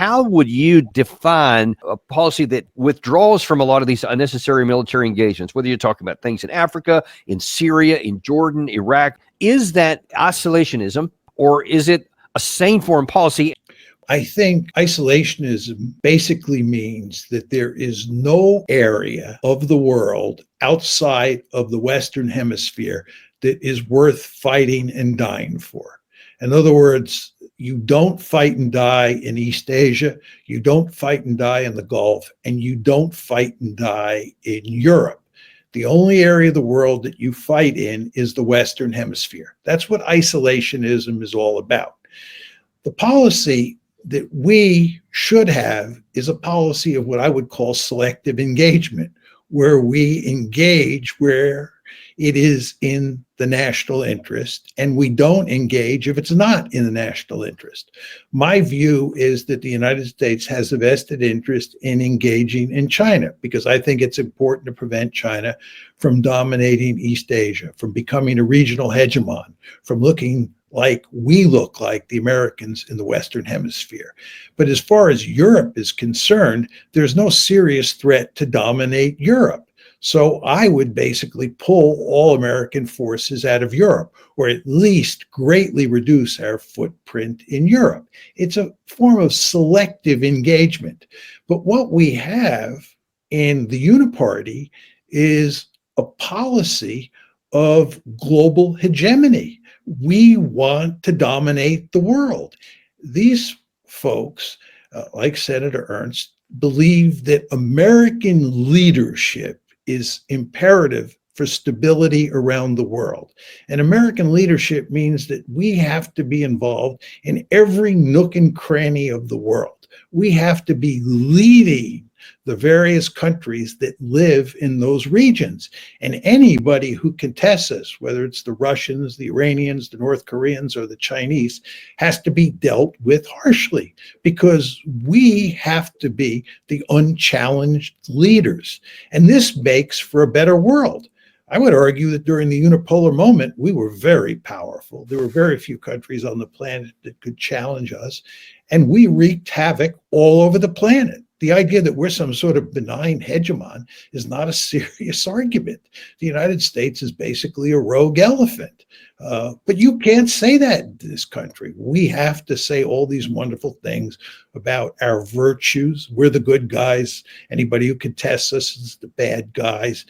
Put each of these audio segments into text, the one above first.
how would you define a policy that withdraws from a lot of these unnecessary military engagements, whether you're talking about things in Africa, in Syria, in Jordan, Iraq? Is that isolationism, or is it a sane foreign policy? I think isolationism basically means that there is no area of the world outside of the Western Hemisphere that is worth fighting and dying for. In other words, you don't fight and die in East Asia, you don't fight and die in the Gulf, and you don't fight and die in Europe. The only area of the world that you fight in is the Western Hemisphere. That's what isolationism is all about. The policy that we should have is a policy of what I would call selective engagement, where we engage where it is in the national interest, and we don't engage if it's not in the national interest. My view is that the United States has a vested interest in engaging in China, because I think it's important to prevent China from dominating East Asia, from becoming a regional hegemon, from looking like we look like the Americans in the Western Hemisphere. But as far as Europe is concerned, there's no serious threat to dominate Europe. So I would basically pull all American forces out of Europe, or at least greatly reduce our footprint in Europe. It's a form of selective engagement. But what we have in the Uniparty is a policy of global hegemony. We want to dominate the world. These folks, like Senator Ernst, believe that American leadership is imperative for stability around the world. And American leadership means that we have to be involved in every nook and cranny of the world. We have to be leading the various countries that live in those regions. And anybody who contests us, whether it's the Russians, the Iranians, the North Koreans, or the Chinese, has to be dealt with harshly, because we have to be the unchallenged leaders. And this makes for a better world. I would argue that during the unipolar moment, we were very powerful. There were very few countries on the planet that could challenge us, and we wreaked havoc all over the planet. The idea that we're some sort of benign hegemon is not a serious argument. The United States is basically a rogue elephant. But you can't say that in this country. We have to say all these wonderful things about our virtues. We're the good guys. Anybody who contests us is the bad guys.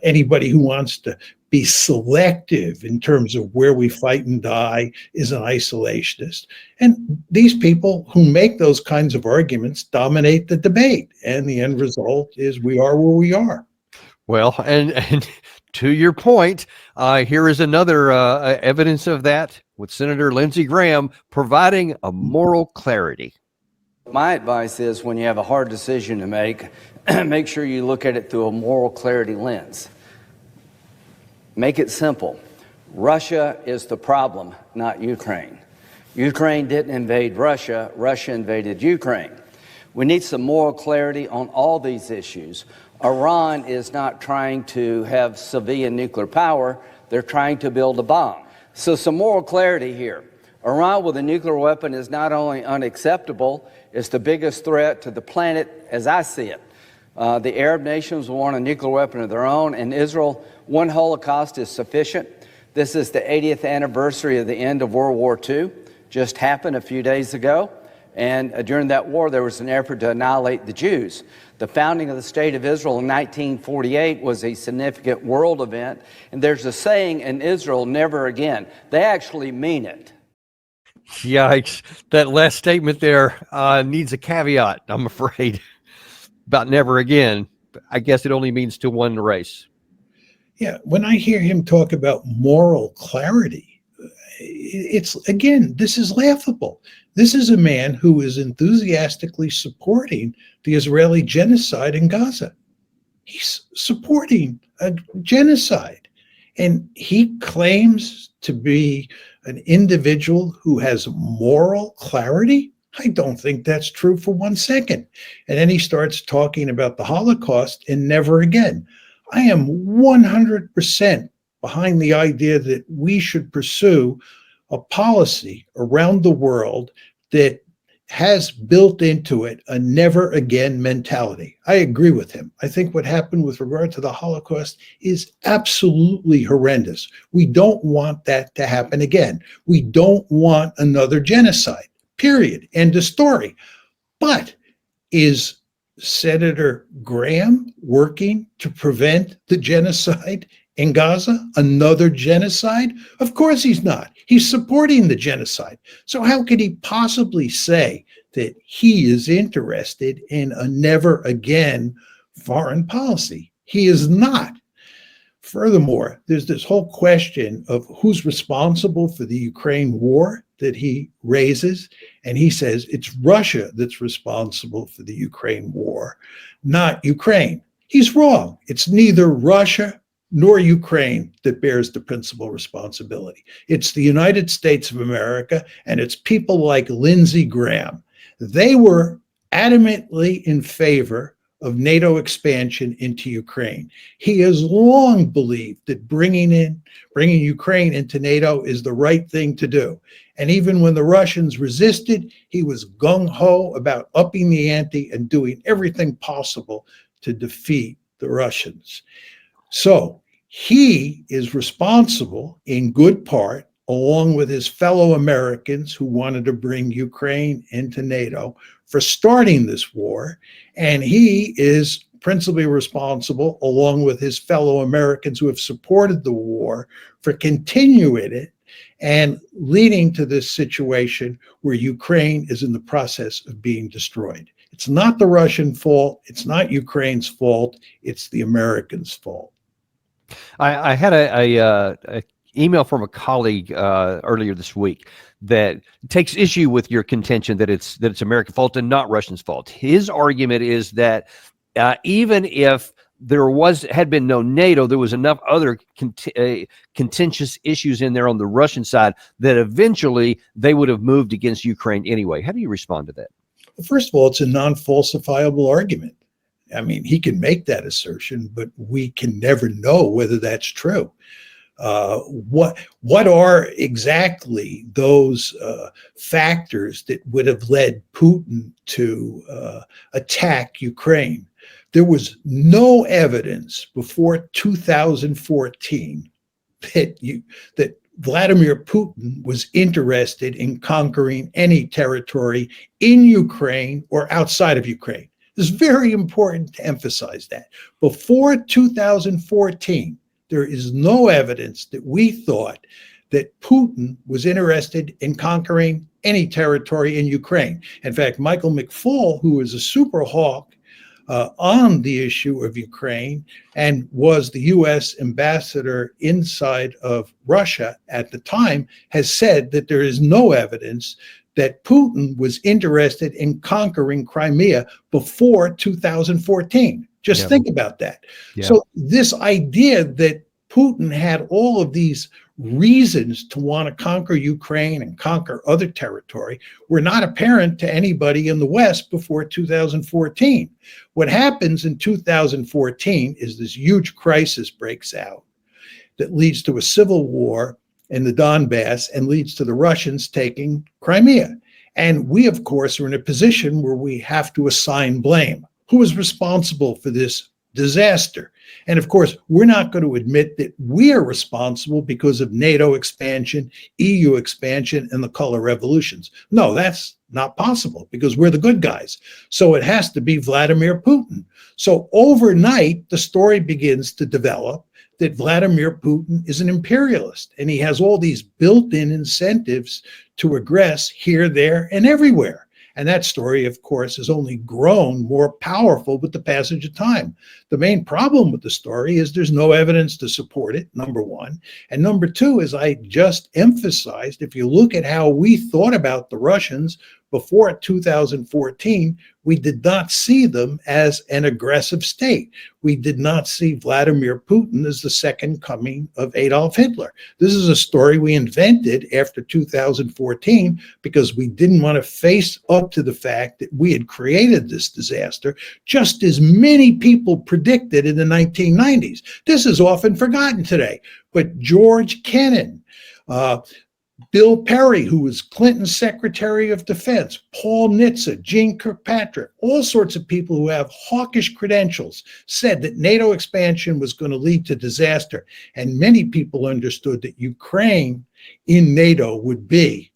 Anybody who wants to be selective in terms of where we fight and die is an isolationist. And these people who make those kinds of arguments dominate the debate. And the end result is we are where we are. Well, and to your point, here is another evidence of that, with Senator Lindsey Graham providing a moral clarity. My advice is, when you have a hard decision to make, make sure you look at it through a moral clarity lens. Make it simple. Russia is the problem, not Ukraine. Ukraine didn't invade Russia. Russia invaded Ukraine. We need some moral clarity on all these issues. Iran is not trying to have civilian nuclear power. They're trying to build a bomb. So some moral clarity here. Iran with a nuclear weapon is not only unacceptable, it's the biggest threat to the planet as I see it. The Arab nations will want a nuclear weapon of their own, and Israel, one Holocaust is sufficient. This is the 80th anniversary of the end of World War II, just happened a few days ago. And during that war, there was an effort to annihilate the Jews. The founding of the State of Israel in 1948 was a significant world event. And there's a saying in Israel, never again. They actually mean it. Yikes. That last statement there needs a caveat, I'm afraid, about never again. I guess it only means to one race. Yeah, when I hear him talk about moral clarity, it's, again, this is laughable. This is a man who is enthusiastically supporting the Israeli genocide in Gaza. He's supporting a genocide. And he claims to be an individual who has moral clarity. I don't think that's true for 1 second. And then he starts talking about the Holocaust and never again. I am 100% behind the idea that we should pursue a policy around the world that has built into it a never again mentality. I agree with him. I think what happened with regard to the Holocaust is absolutely horrendous. We don't want that to happen again. We don't want another genocide, period. End of story. But is Senator Graham working to prevent the genocide in Gaza, another genocide? Of course he's not. He's supporting the genocide. So how could he possibly say that he is interested in a never again foreign policy? He is not. Furthermore, there's this whole question of who's responsible for the Ukraine war that he raises. And he says it's Russia that's responsible for the Ukraine war, not Ukraine. He's wrong. It's neither Russia nor Ukraine that bears the principal responsibility. It's the United States of America, and it's people like Lindsey Graham. They were adamantly in favor of NATO expansion into Ukraine. He has long believed that bringing Ukraine into NATO is the right thing to do. And even when the Russians resisted, he was gung-ho about upping the ante and doing everything possible to defeat the Russians. So he is responsible in good part, along with his fellow Americans who wanted to bring Ukraine into NATO, for starting this war. And he is principally responsible, along with his fellow Americans who have supported the war, for continuing it and leading to this situation where Ukraine is in the process of being destroyed. It's not the Russian fault. It's not Ukraine's fault. It's the Americans' fault. I had a email from a colleague earlier this week that takes issue with your contention that it's American fault and not Russian's fault. His argument is that even if there had been no NATO, there was enough other contentious issues in there on the Russian side that eventually they would have moved against Ukraine anyway. How do you respond to that? Well, first of all, it's a non-falsifiable argument. I mean, he can make that assertion, but we can never know whether that's true. What are exactly those factors that would have led Putin to attack Ukraine? There was no evidence before 2014 that Vladimir Putin was interested in conquering any territory in Ukraine or outside of Ukraine. It's very important to emphasize that. Before 2014, there is no evidence that we thought that Putin was interested in conquering any territory in Ukraine. In fact, Michael McFaul, who was a super hawk on the issue of Ukraine and was the U.S. ambassador inside of Russia at the time, has said that there is no evidence that Putin was interested in conquering Crimea before 2014. Just think about that. Yeah. So this idea that Putin had all of these reasons to want to conquer Ukraine and conquer other territory were not apparent to anybody in the West before 2014. What happens in 2014 is this huge crisis breaks out that leads to a civil war in the Donbass and leads to the Russians taking Crimea. And we, of course, are in a position where we have to assign blame. Who is responsible for this disaster? And of course, we're not going to admit that we are responsible because of NATO expansion, EU expansion, and the color revolutions. No, that's not possible because we're the good guys. So it has to be Vladimir Putin. So overnight, the story begins to develop that Vladimir Putin is an imperialist, and he has all these built-in incentives to aggress here, there, and everywhere. And that story, of course, has only grown more powerful with the passage of time. The main problem with the story is there's no evidence to support it, number one. And number two, as I just emphasized, if you look at how we thought about the Russians before 2014, we did not see them as an aggressive state. We did not see Vladimir Putin as the second coming of Adolf Hitler. This is a story we invented after 2014 because we didn't want to face up to the fact that we had created this disaster, just as many people predicted in the 1990s. This is often forgotten today, but George Kennan, Bill Perry, who was Clinton's Secretary of Defense, Paul Nitze, Gene Kirkpatrick, all sorts of people who have hawkish credentials said that NATO expansion was going to lead to disaster. And many people understood that Ukraine in NATO would be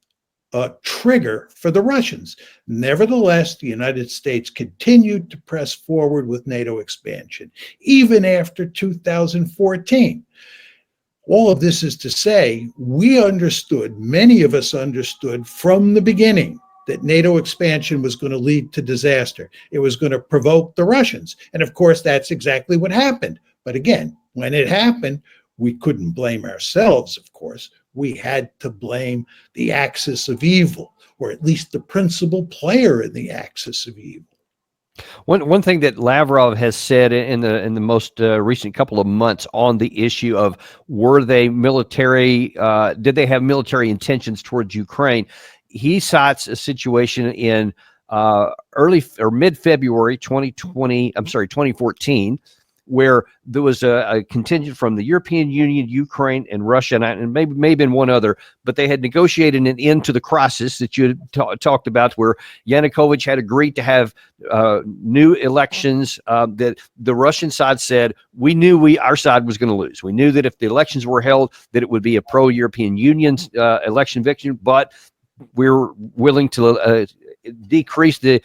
a trigger for the Russians. Nevertheless, the United States continued to press forward with NATO expansion, even after 2014. All of this is to say, we understood, many of us understood from the beginning that NATO expansion was going to lead to disaster. It was going to provoke the Russians. And of course, that's exactly what happened. But again, when it happened, we couldn't blame ourselves, of course. We had to blame the axis of evil, or at least the principal player in the axis of evil. One thing that Lavrov has said in the most recent couple of months on the issue of were they military, did they have military intentions towards Ukraine? He cites a situation in early or mid-February 2014, where there was a contingent from the European Union, Ukraine, and Russia, and maybe in one other, but they had negotiated an end to the crisis that you had talked about, where Yanukovych had agreed to have new elections. That the Russian side said, we knew our side was going to lose. We knew that if the elections were held, that it would be a pro-European Union election victory, but we're willing to decrease to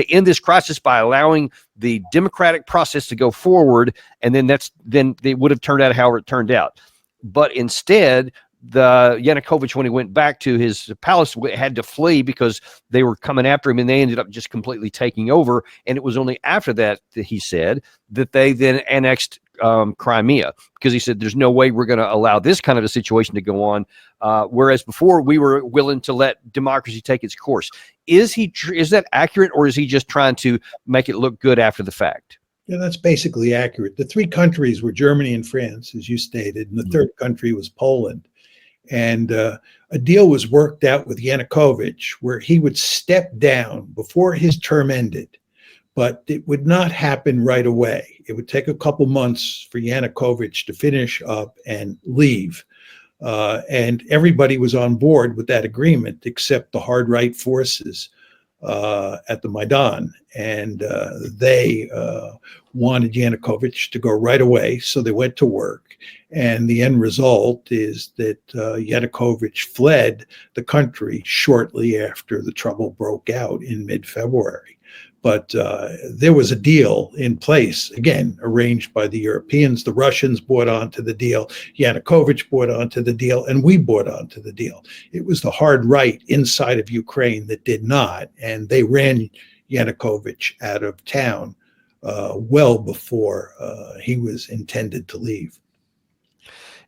end this crisis by allowing the democratic process to go forward, and then it would have turned out how it turned out. But instead, the Yanukovych, when he went back to his palace, had to flee because they were coming after him, and they ended up just completely taking over. And it was only after that he said that they then annexed Crimea, because he said there's no way we're going to allow this kind of a situation to go on. Whereas before we were willing to let democracy take its course. Is that accurate, or is he just trying to make it look good after the fact? Yeah, that's basically accurate. The three countries were Germany and France, as you stated, and the third country was Poland. And a deal was worked out with Yanukovych where he would step down before his term ended, but it would not happen right away. It would take a couple months for Yanukovych to finish up and leave. And everybody was on board with that agreement except the hard right forces at the Maidan. And they wanted Yanukovych to go right away, so they went to work. And the end result is that Yanukovych fled the country shortly after the trouble broke out in mid-February. But there was a deal in place, again, arranged by the Europeans. The Russians bought onto the deal, Yanukovych bought onto the deal, and we bought onto the deal. It was the hard right inside of Ukraine that did not, and they ran Yanukovych out of town well before he was intended to leave.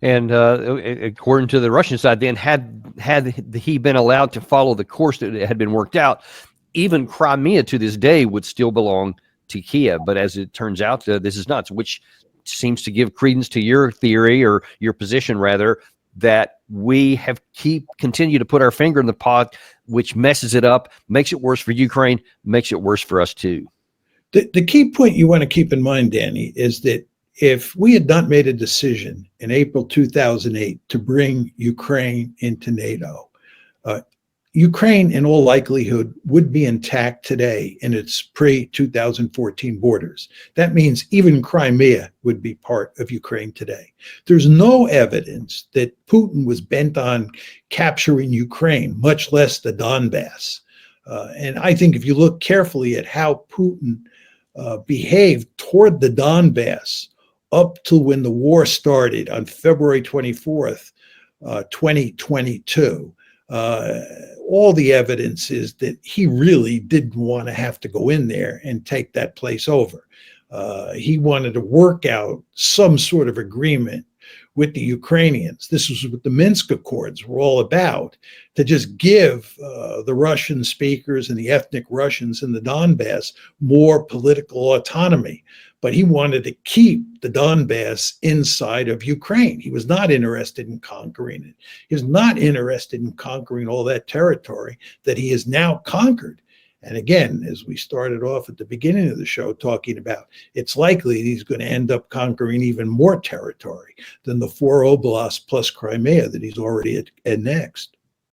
And according to the Russian side, then had he been allowed to follow the course that had been worked out, even Crimea to this day would still belong to Kiev. But as it turns out, this is not, which seems to give credence to your theory, or your position rather, that we continue to put our finger in the pot, which messes it up, makes it worse for Ukraine, makes it worse for us too. The key point you want to keep in mind, Danny, is that if we had not made a decision in April 2008 to bring Ukraine into NATO, Ukraine, in all likelihood, would be intact today in its pre-2014 borders. That means even Crimea would be part of Ukraine today. There's no evidence that Putin was bent on capturing Ukraine, much less the Donbass. And I think if you look carefully at how Putin behaved toward the Donbass up to when the war started on February 24th, 2022, all the evidence is that he really didn't want to have to go in there and take that place over. He wanted to work out some sort of agreement with the Ukrainians. This was what the Minsk Accords were all about, to just give the Russian speakers and the ethnic Russians in the Donbass more political autonomy. But he wanted to keep the Donbass inside of Ukraine. He was not interested in conquering it. He was not interested in conquering all that territory that he has now conquered. And again, as we started off at the beginning of the show talking about, it's likely he's going to end up conquering even more territory than the 4 oblasts plus Crimea that he's already annexed.